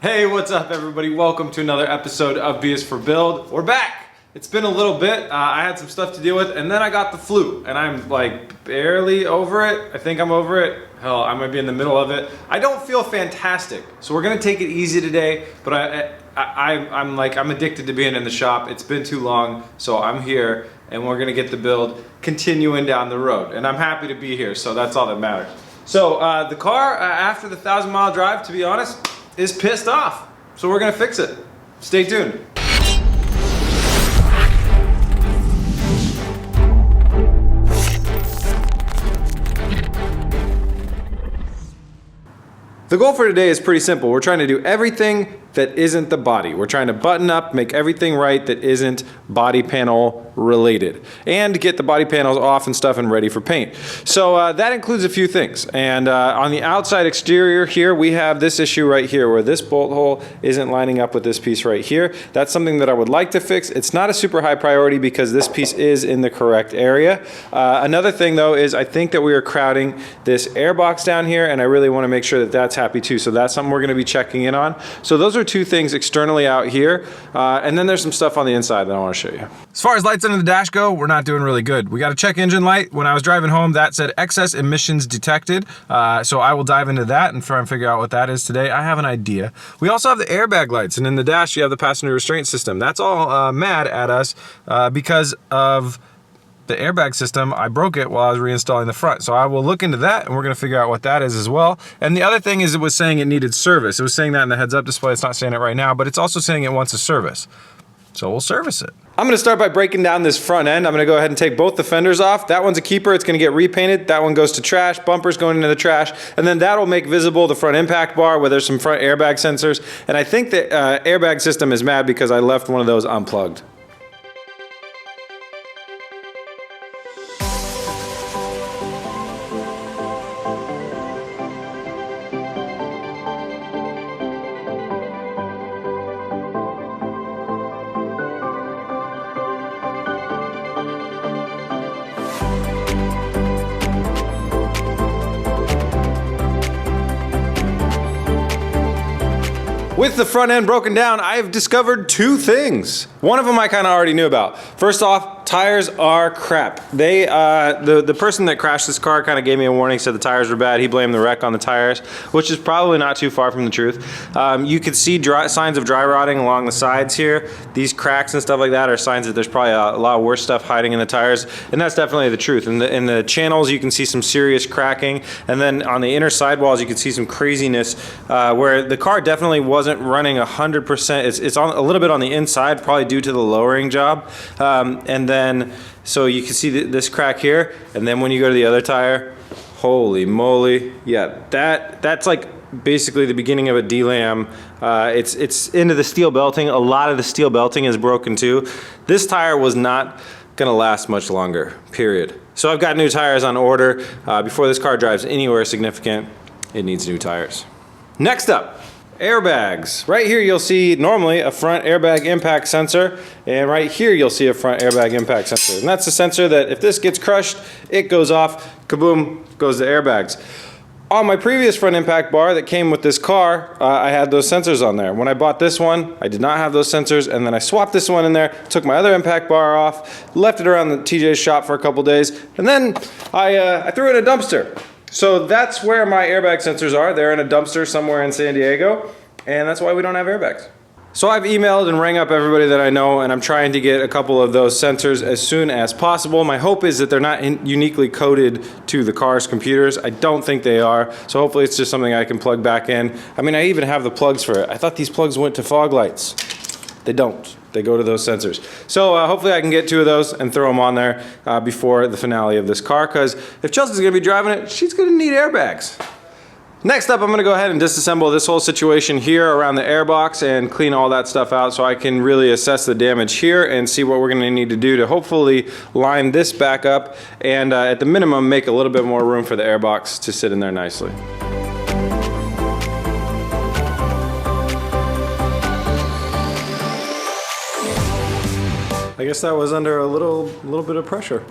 Hey, what's up everybody? Welcome to another episode of B is for Build. We're back! It's been a little bit. I had some stuff to deal with and then I got the flu and I'm like barely over it. I think I'm over it. Hell, I might be in the middle of it. I don't feel fantastic. So we're gonna take it easy today, but I'm addicted to being in the shop. It's been too long, so I'm here and we're gonna get the build continuing down the road. And I'm happy to be here, so that's all that matters. So the car, after the 1,000-mile drive, to be honest, is pissed off. So we're gonna fix it. Stay tuned. The goal for today is pretty simple. We're trying to do everything that isn't the body. We're trying to button up, make everything right that isn't body panel related, and get the body panels off and stuff and ready for paint. So that includes a few things. And on the outside exterior here, we have this issue right here where this bolt hole isn't lining up with this piece right here. That's something that I would like to fix. It's not a super high priority because this piece is in the correct area. Another thing though is I think that we are crowding this air box down here, and I really want to make sure that that's happy too. So that's something we're going to be checking in on. So those are two things externally out here, and then there's some stuff on the inside that I want to show you. As far as lights under the dash go, we're not doing really good. We got a check engine light. When I was driving home, that said excess emissions detected, so I will dive into that and try and figure out what that is today. I have an idea. We also have the airbag lights, and in the dash you have the passenger restraint system. That's all mad at us because of the airbag system. I broke it while I was reinstalling the front. So I will look into that and we're gonna figure out what that is as well. And the other thing is it was saying it needed service. It was saying that in the heads up display. It's not saying it right now, but it's also saying it wants a service. So we'll service it. I'm gonna start by breaking down this front end. I'm gonna go ahead and take both the fenders off. That one's a keeper, it's gonna get repainted. That one goes to trash, bumper's going into the trash, and then that'll make visible the front impact bar where there's some front airbag sensors. And I think the airbag system is mad because I left one of those unplugged. With the front end broken down, I've discovered two things. One of them I kind of already knew about. First off, tires are crap. They, the person that crashed this car kind of gave me a warning, said the tires were bad. He blamed the wreck on the tires, which is probably not too far from the truth. You could see signs of dry rotting along the sides here. These cracks and stuff like that are signs that there's probably a lot worse stuff hiding in the tires, and that's definitely the truth. In the channels, you can see some serious cracking, and then on the inner sidewalls, you can see some craziness where the car definitely wasn't running 100%. It's on a little bit on the inside, probably due to the lowering job, and then so you can see this crack here, and then when you go to the other tire, holy moly, yeah, that's like basically the beginning of a delam. It's into the steel belting. A lot of the steel belting is broken too. This tire was not gonna last much longer, period. So I've got new tires on order. Before this car drives anywhere significant, it needs new tires. Next up, airbags. Right here you'll see normally a front airbag impact sensor, and right here you'll see a front airbag impact sensor. And that's the sensor that if this gets crushed, it goes off, kaboom, goes the airbags. On my previous front impact bar that came with this car, I had those sensors on there. When I bought this one, I did not have those sensors, and then I swapped this one in there, took my other impact bar off, left it around the TJ's shop for a couple days, and then I threw it in a dumpster. So that's where my airbag sensors are. They're in a dumpster somewhere in San Diego, and that's why we don't have airbags. So I've emailed and rang up everybody that I know, and I'm trying to get a couple of those sensors as soon as possible. My hope is that they're not uniquely coded to the car's computers. I don't think they are, so hopefully it's just something I can plug back in. I mean, I even have the plugs for it. I thought these plugs went to fog lights. They don't. They go to those sensors. So hopefully I can get two of those and throw them on there before the finale of this car, because if Chelsea's gonna be driving it, she's gonna need airbags. Next up, I'm gonna go ahead and disassemble this whole situation here around the airbox and clean all that stuff out so I can really assess the damage here and see what we're gonna need to do to hopefully line this back up and at the minimum make a little bit more room for the airbox to sit in there nicely. I guess that was under a little bit of pressure.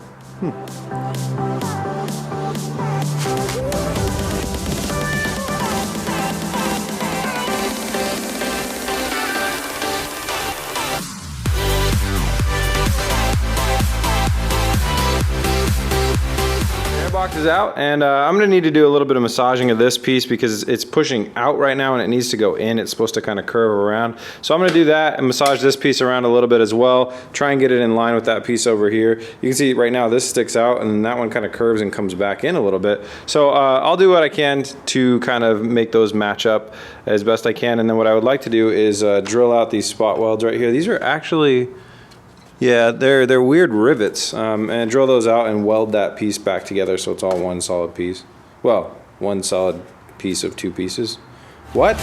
is out, and I'm gonna need to do a little bit of massaging of this piece because it's pushing out right now and it needs to go in. It's supposed to kind of curve around. So I'm gonna do that and massage this piece around a little bit as well. Try and get it in line with that piece over here. You can see right now this sticks out and that one kind of curves and comes back in a little bit. So I'll do what I can to kind of make those match up as best I can. And then what I would like to do is drill out these spot welds right here. These are actually, yeah, they're weird rivets, and drill those out and weld that piece back together so it's all one solid piece. Well, one solid piece of two pieces. What?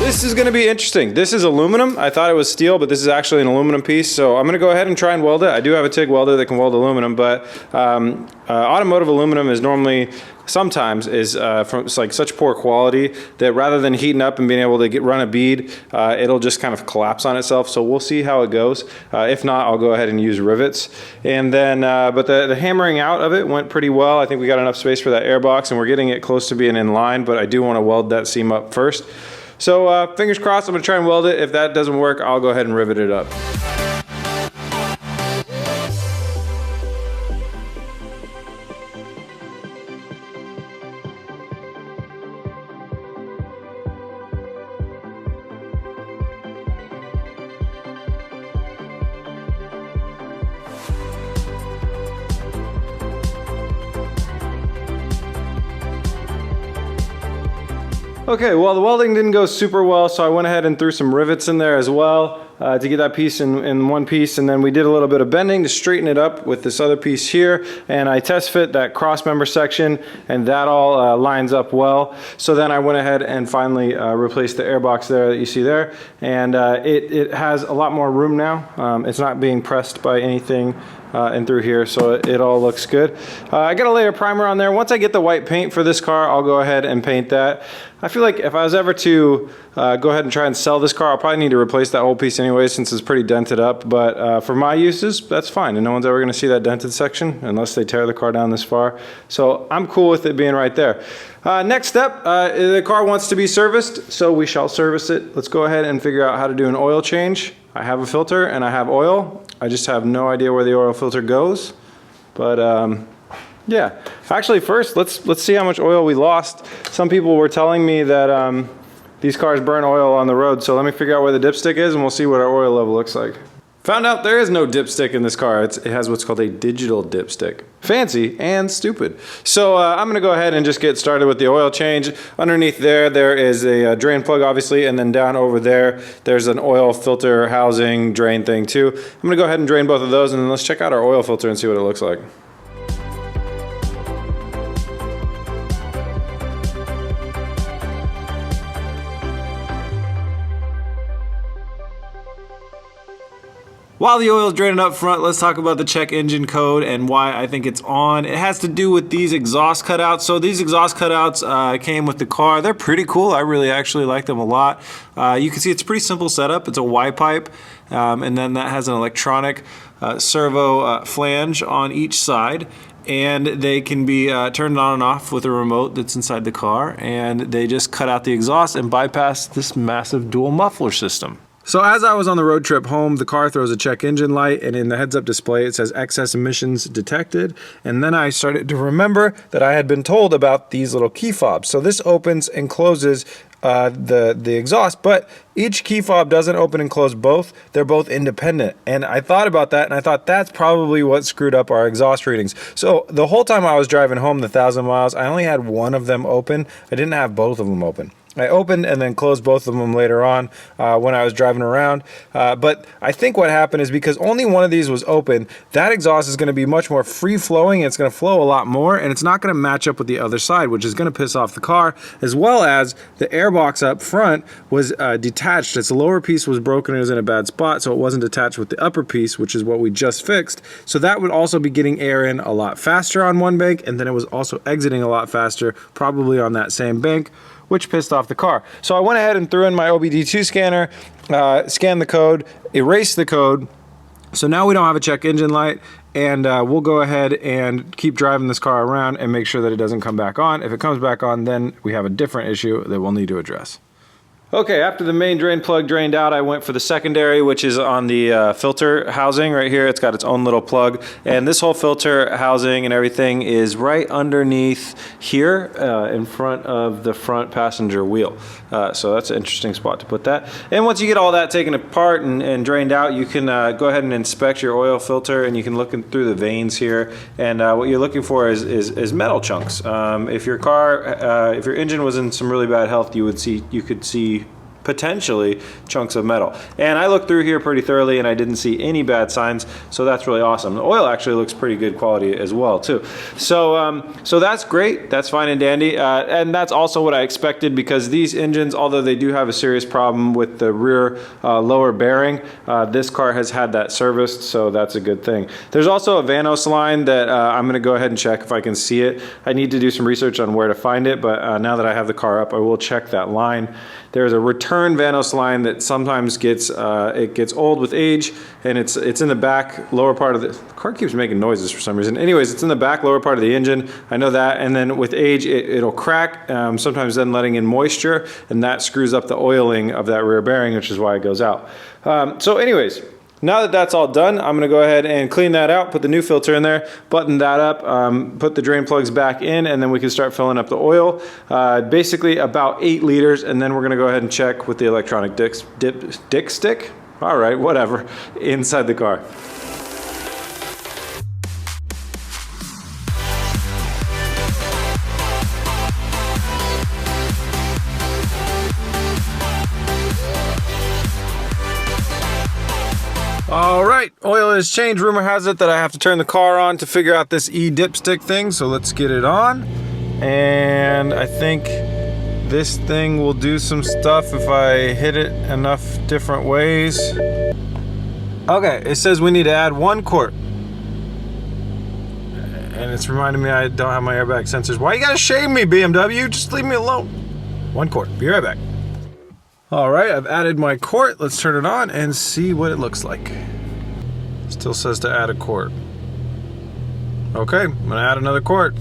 This is going to be interesting. This is aluminum. I thought it was steel, but this is actually an aluminum piece. So I'm going to go ahead and try and weld it. I do have a TIG welder that can weld aluminum, but automotive aluminum is normally, sometimes is from like such poor quality that rather than heating up and being able to run a bead, it'll just kind of collapse on itself. So we'll see how it goes. If not, I'll go ahead and use rivets. And then, but the hammering out of it went pretty well. I think we got enough space for that air box and we're getting it close to being in line, but I do want to weld that seam up first. So fingers crossed, I'm gonna try and weld it. If that doesn't work, I'll go ahead and rivet it up. Okay, well the welding didn't go super well, so I went ahead and threw some rivets in there as well to get that piece in one piece, and then we did a little bit of bending to straighten it up with this other piece here, and I test fit that cross member section, and that all lines up well. So then I went ahead and finally replaced the air box there that you see there, and it has a lot more room now. It's not being pressed by anything and through here, so it all looks good. I got a layer of primer on there. Once I get the white paint for this car, I'll go ahead and paint that. I feel like if I was ever to go ahead and try and sell this car, I'll probably need to replace that whole piece anyway since it's pretty dented up, but for my uses, that's fine, and no one's ever gonna see that dented section unless they tear the car down this far. So I'm cool with it being right there. Next step, the car wants to be serviced, so we shall service it. Let's go ahead and figure out how to do an oil change. I have a filter and I have oil. I just have no idea where the oil filter goes, but yeah. Actually, first, let's see how much oil we lost. Some people were telling me that these cars burn oil on the road, so let me figure out where the dipstick is and we'll see what our oil level looks like. Found out there is no dipstick in this car. It has what's called a digital dipstick. Fancy and stupid. So I'm gonna go ahead and just get started with the oil change. Underneath there is a drain plug obviously, and then down over there's an oil filter housing drain thing too. I'm gonna go ahead and drain both of those, and then let's check out our oil filter and see what it looks like. While the oil is draining up front, let's talk about the check engine code and why I think it's on. It has to do with these exhaust cutouts. So these exhaust cutouts came with the car. They're pretty cool. I really actually like them a lot. You can see it's a pretty simple setup. It's a Y pipe, and then that has an electronic servo flange on each side. And they can be turned on and off with a remote that's inside the car, and they just cut out the exhaust and bypass this massive dual muffler system. So as I was on the road trip home, the car throws a check engine light, and in the heads-up display it says excess emissions detected. And then I started to remember that I had been told about these little key fobs. So this opens and closes the exhaust, but each key fob doesn't open and close both. They're both independent. And I thought about that, and I thought that's probably what screwed up our exhaust readings. So the whole time I was driving home the 1,000 miles, I only had one of them open. I didn't have both of them open. I opened and then closed both of them later on when I was driving around. But I think what happened is because only one of these was open, that exhaust is going to be much more free-flowing. It's going to flow a lot more, and it's not going to match up with the other side, which is going to piss off the car, as well as the air box up front was detached. Its lower piece was broken and was in a bad spot, so it wasn't attached with the upper piece, which is what we just fixed. So that would also be getting air in a lot faster on one bank, and then it was also exiting a lot faster, probably on that same bank, which pissed off the car. So I went ahead and threw in my OBD2 scanner, scanned the code, erased the code, So now we don't have a check engine light, and we'll go ahead and keep driving this car around and make sure that it doesn't come back on. If it comes back on, then we have a different issue that we'll need to address. Okay, after the main drain plug drained out, I went for the secondary, which is on the filter housing right here. It's got its own little plug, and this whole filter housing and everything is right underneath here in front of the front passenger wheel. So that's an interesting spot to put that. And once you get all that taken apart and drained out, you can go ahead and inspect your oil filter, and you can look through the veins here. And what you're looking for is metal chunks. If your car, if your engine was in some really bad health, you could see potentially chunks of metal. And I looked through here pretty thoroughly and I didn't see any bad signs, so that's really awesome. The oil actually looks pretty good quality as well too. So so that's great, that's fine and dandy, and that's also what I expected, because these engines, although they do have a serious problem with the rear lower bearing, this car has had that serviced, so that's a good thing. There's also a Vanos line that I'm going to go ahead and check if I can see it. I need to do some research on where to find it, but now that I have the car up, I will check that line. There's a return Vanos line that sometimes gets it gets old with age, and it's in the back lower part of the car keeps making noises for some reason. Anyways, it's in the back lower part of the engine. I know that, and then with age it'll crack, sometimes then letting in moisture, and that screws up the oiling of that rear bearing, which is why it goes out. So anyways, now that that's all done, I'm going to go ahead and clean that out, put the new filter in there, button that up, put the drain plugs back in, and then we can start filling up the oil. Basically about 8 liters, and then we're going to go ahead and check with the electronic dick stick? All right, whatever, inside the car. All right, oil is changed. Rumor has it that I have to turn the car on to figure out this dipstick thing, so let's get it on. And I think this thing will do some stuff if I hit it enough different ways. Okay, it says we need to add 1 quart. And it's reminding me I don't have my airbag sensors. Why you gotta shame me, BMW? Just leave me alone. 1 quart, be right back. All right, I've added my quart. Let's turn it on and see what it looks like. Still says to add a quart. Okay, I'm gonna add another quart.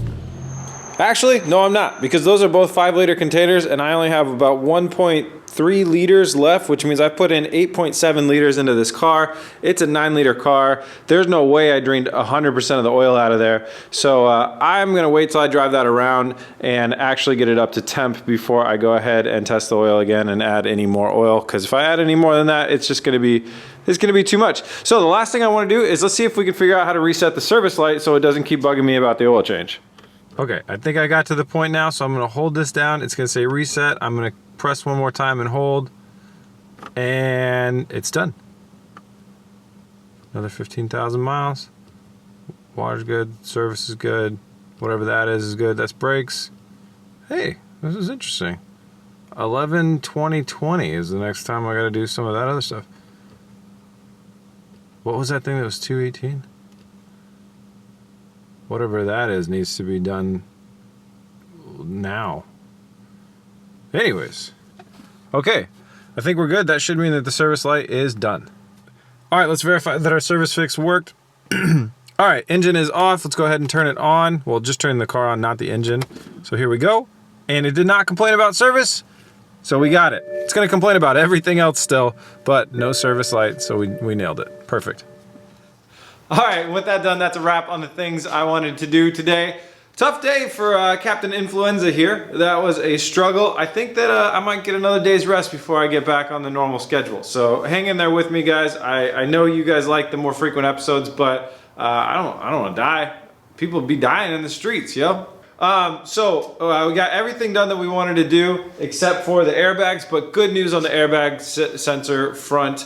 Actually, no, I'm not, because those are both 5-liter containers and I only have about 1.3 liters left, which means I put in 8.7 liters into this car. It's a 9-liter car. There's no way I drained 100% of the oil out of there. So I'm gonna wait till I drive that around and actually get it up to temp before I go ahead and test the oil again and add any more oil, because if I add any more than that, it's just gonna be too much. So the last thing I wanna do is let's see if we can figure out how to reset the service light so it doesn't keep bugging me about the oil change. Okay, I think I got to the point now, so I'm gonna hold this down. It's gonna say reset. I'm gonna press one more time and hold, and it's done. Another 15,000 miles. Water's good, service is good, whatever that is good. That's brakes. Hey, this is interesting. 11/20/20 is the next time I gotta do some of that other stuff. What was that thing that was 218? Whatever that is needs to be done now. Anyways, okay, I think we're good. That should mean that the service light is done. All right, let's verify that our service fix worked. All right, engine is off. Let's go ahead and turn it on. Well, just turn the car on, not the engine. So here we go. And it did not complain about service, so we got it. It's gonna complain about everything else still, but no service light, so we nailed it. Perfect. All right, with that done, that's a wrap on the things I wanted to do today. Tough day for Captain Influenza here. That was a struggle. I think that I might get another day's rest before I get back on the normal schedule. So hang in there with me, guys. I know you guys like the more frequent episodes, but I don't want to die. People be dying in the streets, yo. So we got everything done that we wanted to do except for the airbags, but good news on the airbag sensor front.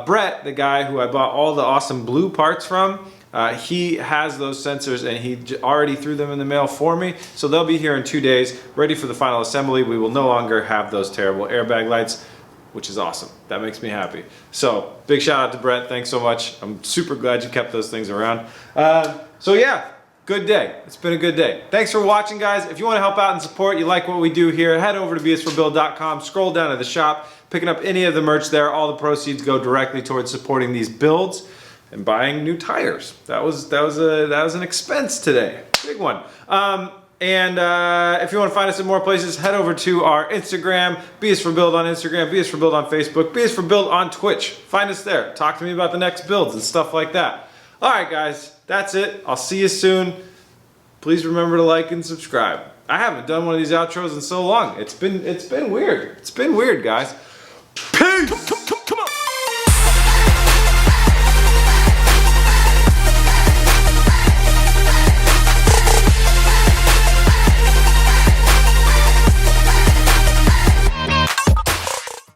Brett, the guy who I bought all the awesome blue parts from, he has those sensors and he already threw them in the mail for me. So they'll be here in 2 days, ready for the final assembly. We will no longer have those terrible airbag lights, which is awesome. That makes me happy. So big shout out to Brett. Thanks so much. I'm super glad you kept those things around. So yeah, good day. It's been a good day. Thanks for watching, guys. If you want to help out and support, you like what we do here, head over to bsforbuild.com, scroll down to the shop, picking up any of the merch there. All the proceeds go directly towards supporting these builds. and buying new tires. That was an expense today, big one. If you want to find us in more places, head over to our Instagram, B is for Build on Instagram, B is for Build on Facebook, B is for Build on Twitch. Find us there. Talk to me about the next builds and stuff like that. All right, guys, that's it. I'll see you soon. Please remember to like and subscribe. I haven't done one of these outros in so long. It's been weird. It's been weird, guys. Peace!